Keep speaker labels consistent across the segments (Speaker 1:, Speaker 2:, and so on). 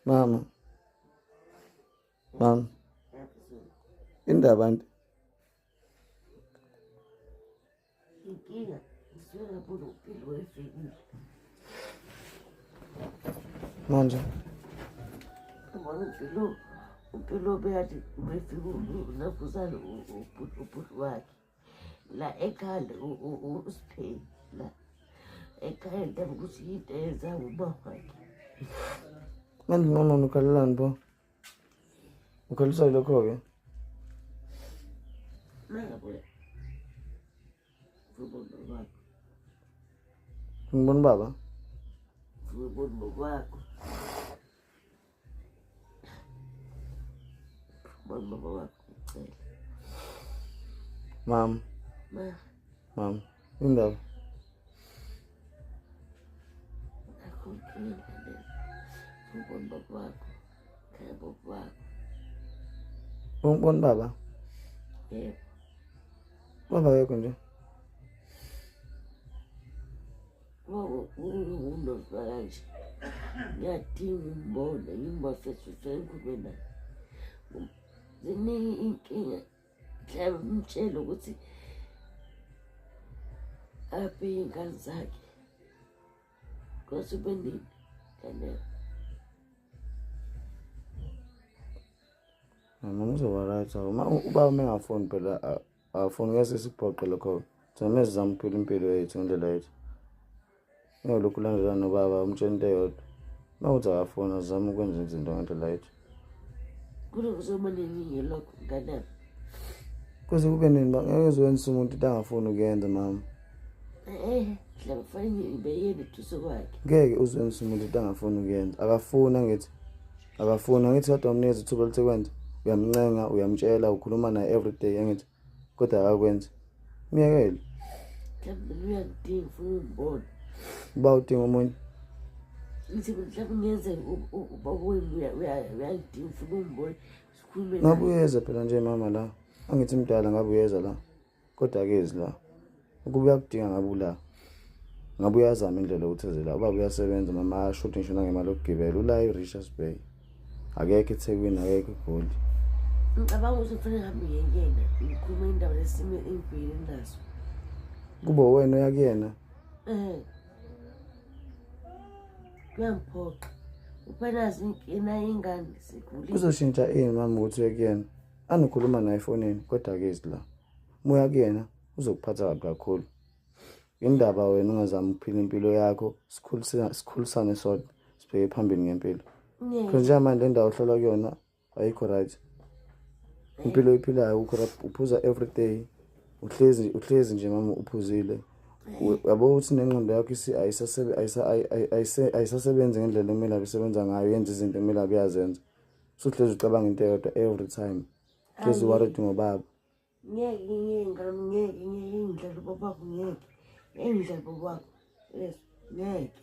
Speaker 1: Mama. Mama. Indaba nje.
Speaker 2: Inkinga ngisuka kulo impilo efikile.
Speaker 1: Manje.
Speaker 2: Ubona impilo beyathi befika unafuzana ubhuti wakhe. La ekhaya usipheli la. Ekhaya ndaba ukuthi into eyenza ubaba wakhe.
Speaker 1: Manje mama ukhalelani bo? Ukhalisa lokho-ke?
Speaker 2: Nangabuya. Ubona wakho.
Speaker 1: Ngibona baba.
Speaker 2: Ubona wakho. Ubona baba wakho ucela.
Speaker 1: Mama. Mama. Indaba.
Speaker 2: Akukho ubona baba wakho. Khaya baba wakho.
Speaker 1: Ungibona baba?
Speaker 2: Yebo.
Speaker 1: Baba yekho nje.
Speaker 2: Unozwa kanje. Ngiyadinga umbona, ngimbasesuse enkhulumeni naye. Ziningi inkinga. Mhlawumbe umtshele ukuthi aphe iy'ngane zakhe. Kose ube nini kanele.
Speaker 1: Mama uzoba right awu. Ubaba mengafoni phela afoni ngeke sibhoqe lokho. Thina sizama ukuphila impilo yethu ngendlela yethu. Ngiyolokhu landelana nobaba umtshela into eyodwa. Mawuthi akafoni azama ukwenza izinto ngendlela yethu.
Speaker 2: Kulo kuzoba neningi lokho kanele.
Speaker 1: Kuze kube nini ba ngeke uzwenza umuntu into angafuni ukuyenza mama.
Speaker 2: Mhlawumbe kufanele ngibeyele eduze kwakhe.
Speaker 1: Ngeke uzwenza umuntu into angafuni ukuyenza. Akafuna ngithi. Akafuna ngithi kodwa umnikeza ithuba lisekwenza. Uyamncenga, uyamtshela, ukhuluma naye every day ngithi. Kodwa akakwenzi. Miyekele.
Speaker 2: Mhlawumbe uyangidinga ufuna umbona.
Speaker 1: Uba udinga umuntu.
Speaker 2: Ngithi mhlawumbe ngenze ubaba wenu uyangidinga ufuna umbona. Sikhulume
Speaker 1: Ngabe uyeza phela nje mama la. Angithi mdala ngabe uyeza la. Kodwa akezi la. Ukuba uyakudinga ngabe ula. Ngabe uyazama indlela ukuthi la. Ubaba uyasebenza mama ashuthi ngisho nangemali yokugibela ula eRichards Bay. Akekho eThekwini akekho eGoli.
Speaker 2: Ngicabanga ukuthi kufanele ngihambe ngiyena ngikhuluma indaba lesimo engibhekene naso.
Speaker 1: Kuba wena uyakuyena.
Speaker 2: Kuyangiphoqa. Uphanazi inkinga ingane sikhulile.
Speaker 1: Kuzoshintsha ini mama ukuthi uyakuyena. Anokhuluma naye efonini kodwa akezi la. Moya kuyena uzokuphatha kakhulu. Indaba wena ungazama ukuphila impilo yakho sikhulisane sodwa sibheke phambili ngempilo. Nje manje le ndawo ohlala kuyona ayikho right. Impilo iphilayo uphuza every day. Uhlezi nje mama uphuzile. Yabo uthi nengqondo yakho ayisasebenzi ngendlela ekumele abesebenza ngayo yenza izinto ekumele abeyazenza. Usuhlezi ucabanga into eyodwa every time. Hlezi worried ngobaba.
Speaker 2: Ngeke ngidlala ubaba wakho ngeke. Ngidlala ubaba wakho. Yes, ngeke.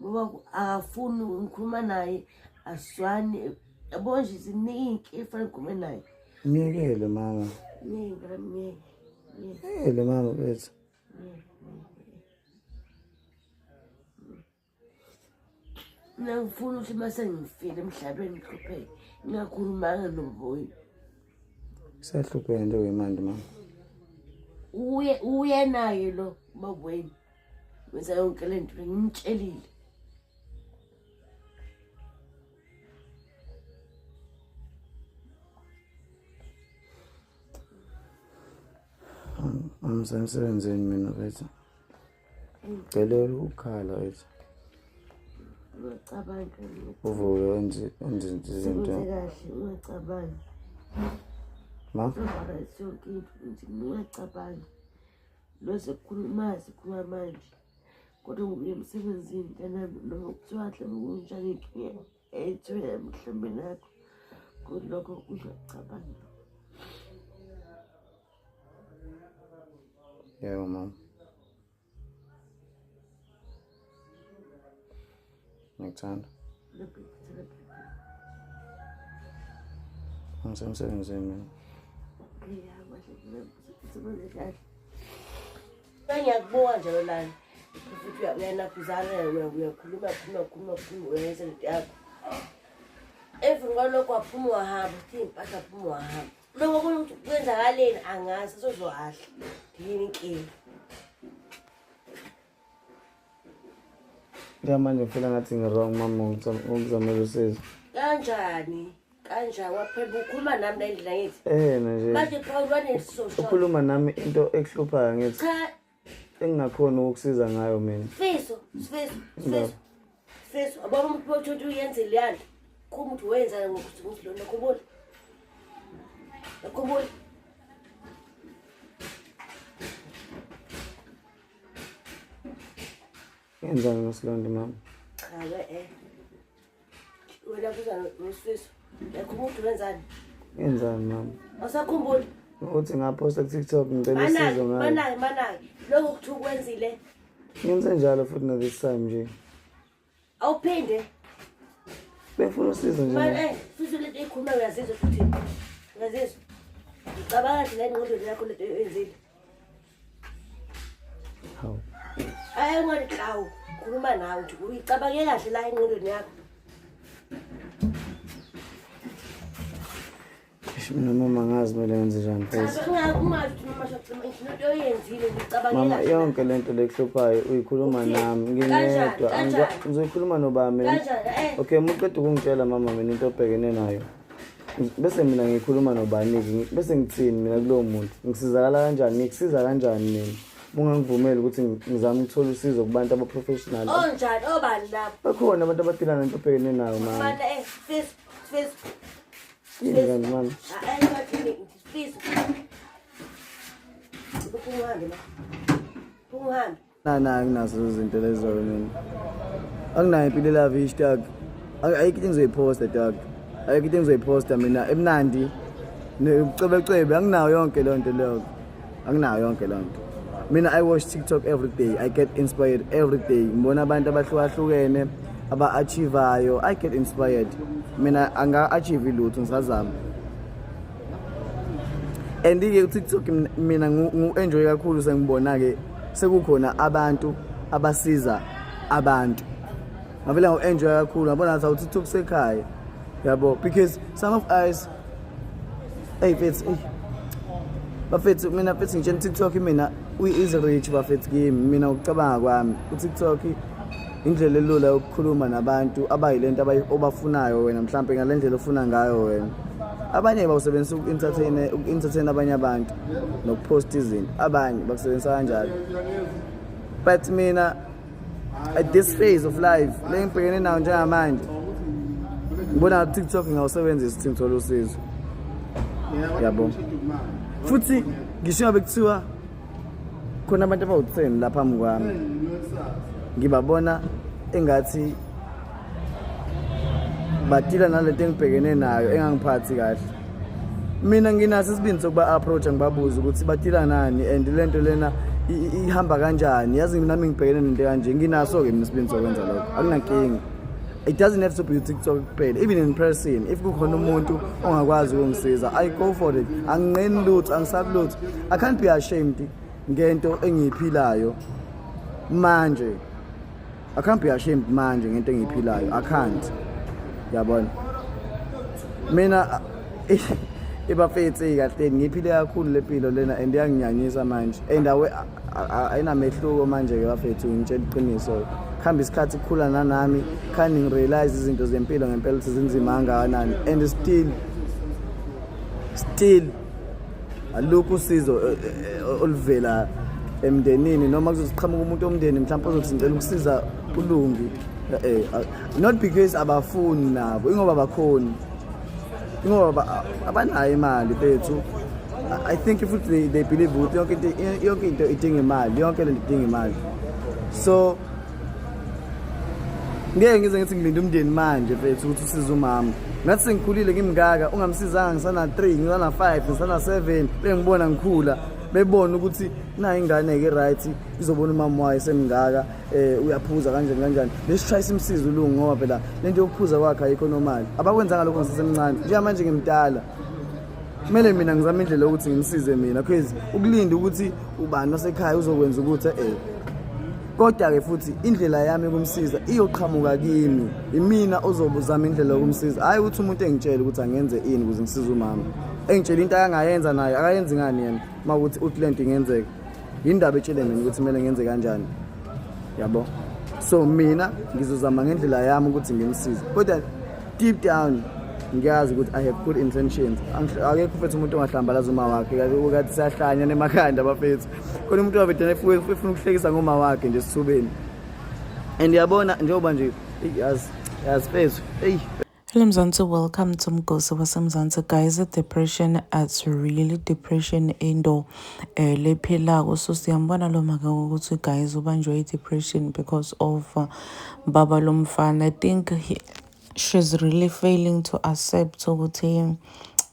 Speaker 2: Ngoba akafuni ngikhuluma naye asizwani. Yabo nje ziningi efana ngikhulume naye.
Speaker 1: Miyekele mama. Miyekele mama bethu.
Speaker 2: Ngifuna ukuthi mase ngifile emhlabeni ngihlupheke. Ngingakhulumanga noboyi.
Speaker 1: Sehlupheke nje wemanje mama.
Speaker 2: Uye naye lo babweni. Wenza yonke lento ngimtshelile.
Speaker 1: Amsebenzeni mina bethu. Ngicela ukukhala wethu.
Speaker 2: Ungacabanga
Speaker 1: Uvuke wenze izinto.
Speaker 2: kahle ungacabanga.
Speaker 1: Ma?
Speaker 2: Yonke into ungacabanga. Lo sekukhuluma manje. Kodwa ngibuye emsebenzini kanami noma kuthiwa mhlawumbe kunjani inkinga ethiwe emhlambeni yakho. Kulokho ungacabanga.
Speaker 1: Yebo mama. Ngikuthanda. Ngisemsebenzini mina.
Speaker 2: Ngiyakubonga njalo lana. futhi uyanakuzana uyakhuluma uyenza into yakho emveni kwalokho waphuma wahamba uthi impahla phuma wahamba lokho ukuthi kwenzakaleni angazi sozohahla yini inkinga
Speaker 1: manje ngifela ngathi ngi-wrong mama ngokuzamela usizo
Speaker 2: kanjani waphela ukhuluma nami la endlela ngithi
Speaker 1: nje
Speaker 2: manje Paul wanesizosho
Speaker 1: ukhuluma nami into ekuhluphayo ngithi
Speaker 2: cha
Speaker 1: engingakhona ukukusiza ngayo mina
Speaker 2: Sifiso ababa umuntu bokuthi uyenze leyana kuma uthi wenza ngokuthi lona khubula
Speaker 1: ngenzani ngosilonda mama
Speaker 2: chawe wena kuza nosifiso yakhuma uthi wenzani
Speaker 1: ngenzani mama
Speaker 2: awusakhumbuli
Speaker 1: ukuthi ngaphosta ku-TikTok ngicela usizo ngayo
Speaker 2: manaki lokho kuthi ukwenzile
Speaker 1: ngenze njalo futhi na this time nje
Speaker 2: awuphinde
Speaker 1: befuna usizo nje
Speaker 2: futhi lento ekhuluma uyazizwa futhi uyazizwa ngicabanga kahle la engqondweni yakho lento oyenzile
Speaker 1: hawu
Speaker 2: ungalihlawu khuluma nawe nje uyicabange kahle la engqondweni yakho
Speaker 1: mina mama ngazi kumele ngenze njani mama yonke lento lekuhluphayo uyikhuluma nami ngingedwa ngizoyikhuluma nobani mina okay muqeda ukungitshela mama mina into obhekene nayo bese mina ngikhuluma nobani bese ngithini mina kulowo muntu ngisizakala kanjani ngikusiza kanjani mina ungangivumeli ukuthi ngizame ukuthola usizo kubantu aba-professional
Speaker 2: onjani obani lapho
Speaker 1: bakhona abantu abadila nento obhekene nayo mama yini mama anginazo lezo zinto lezo mina anginayo impilo elavish tag ayikho into engizoyiposta tag ayikho into engizoyiposta mina emnandi ucebecebe anginayo yonke lonto leyo anginayo yonke lonto mina I watch TikTok every day I get inspired every day ngibona abantu abahlukahlukene aba-achievayo I get inspired mina anga-achieve lutho ngisazama and-ke ku-TikTok mina ngu-enjoy kakhulu sengibona-ke sekukhona abantu abasiza abantu ngavele ngu-enjoy kakhulu ngabona ngathi awu-TikTok sekhaya yabo because some of us bafethu mina fethi ngitshela TikTok mina uyi-easy reach bafethu kimi mina ukucabanga kwami u-TikTok indlela elula yokukhuluma nabantu abayilento obafunayo wena mhlawumbe ngale ndlela ofuna ngayo wena abanye bawusebenzisa uku-entertain abanye abantu nokuposta izinto abanye bakusebenzisa kanjalo but mina at this phase of life le ngibhekene nayo njengamanje ngibona TikTok ngawusebenzisa ukuthi ngithole usizo yabo futhi ngisho bekuthiwa khona abantu abawu-10 lapha phambi kwami ngibabona engathi badila nalento engibhekene nayo engangiphathi kahle mina nginaso isibindi sokuba-approach ngibabuze ukuthi badila nani and lento lena ihamba kanjani yazi nami ngibhekene nento kanje nginaso-ke mina isibindi sokwenza lokho akunankinga it doesn't have to be TikTok kuphela even in person if kukhona umuntu ongakwazi ukungisiza I go for it anginqeni lutho angisabi lutho I can't be ashamed ngento engiyiphilayo manje I can't be ashamed manje ngento engiyiphilayo I can't yabona mina ibafethi kahle ngiphile kakhulu lepilo lena and yanginyanyisa manje and ayinamehluko manje ke bafethu ngitshela iqiniso khamba isikhathi kukhula nanami khani ngirealize izinto zempilo ngempela ukuthi zinzima kangakanani and still alukho usizo oluvela emndenini noma kuzoqhamuka umuntu omndeni mhlawumbe ozocela ukusiza ulungi not because abafuni nabo ingoba bakhona ingoba abanayo imali bethu I think if they believe ukuthi yonke into idinga imali yonke lento idinga imali so ngeke ngize ngithi ngilinde umndeni manje bethu ukuthi usize umama ngathi sengikhulile ngimngaka ungamsizanga ngisana 3 ngisana 5 ngisana 7 bengibona ngikhula bebona ukuthi nayo ingane ke right izobona umama wayo semngaka uyaphuza kanjani let's try simsize ulungu ngoba phela lento yokuphuza kwakhe ayikho normal abakwenza ngalokho ngisesemncane njengamanje ngimdala kumele mina ngizame indlela ukuthi ngimsize mina because ukulinda ukuthi ubani wasekhaya uzokwenza ukuthi Kodwa-ke futhi indlela yami yokumsiza iyoqhamuka kimi, imina ozobe uzama indlela yokumsiza, hhayi ukuthi umuntu engitshele ukuthi angenze ini ukuze ngisize umama, engitshela into akangayenza nayo akayenzi ngani yena uma ukuthi uthi le nto ingenzeka, yindaba etshele mina ukuthi kumele ngenze kanjani, yabo. So mina ngizozama ngendlela yami ukuthi ngimsize, kodwa deep down ngiyazi ukuthi I have good intentions. Akekho mfethu umuntu ongahlambalaza uma wakhe, kade siyahlanya nemakhanda bafethu, khona umuntu wabedana efuna ukuhlekisa ngoma wakhe nje esithubeni. And yabona njengoba nje yazi fethu, hey.
Speaker 3: Hello Mzansi, welcome to Mgosi waseMzansi. Guys, depression, it's really depression into lephilako. So siyambona lo maka ukuthi guys ubanjwe depression because of baba lomfana. I think she's really failing to accept ukuthi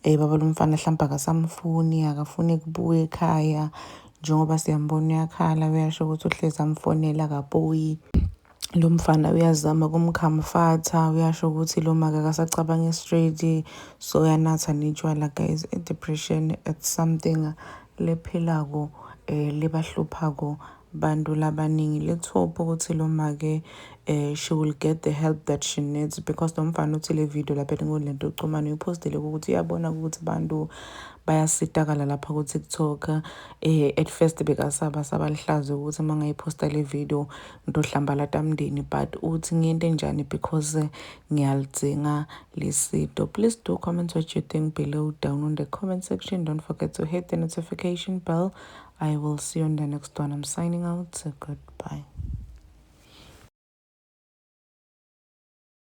Speaker 3: baba lomfana mhlawumbe akasamfuni, akafuni kubuya ekhaya njengoba siyambona uyakhala, uyasho ukuthi uhlezi amfonela kabuyi. Lo mfana uyazama kumcomforta, uyasho ukuthi lo maka akasacabanga straight, so uyanatha nitshwala. Guys, depression it's something lephilako lebahluphako bantu labaningi. Let's hope ukuthi lo make she will get the help that she needs, because lo mfana uthi le video lapha ngolento ucumana uyipostile ukuthi uyabona ukuthi bantu bayasitakala lapha ku TikTok. At first bekasaba lihlazo ukuthi mangayiposta le video ngidohlambala tamndeni, but uthi ngiyento enjani because ngiyalidzinga lisito. Please do comment what you think below down on the comment section. Don't forget to hit the notification bell. I will see you on the next one. I'm signing out. Goodbye.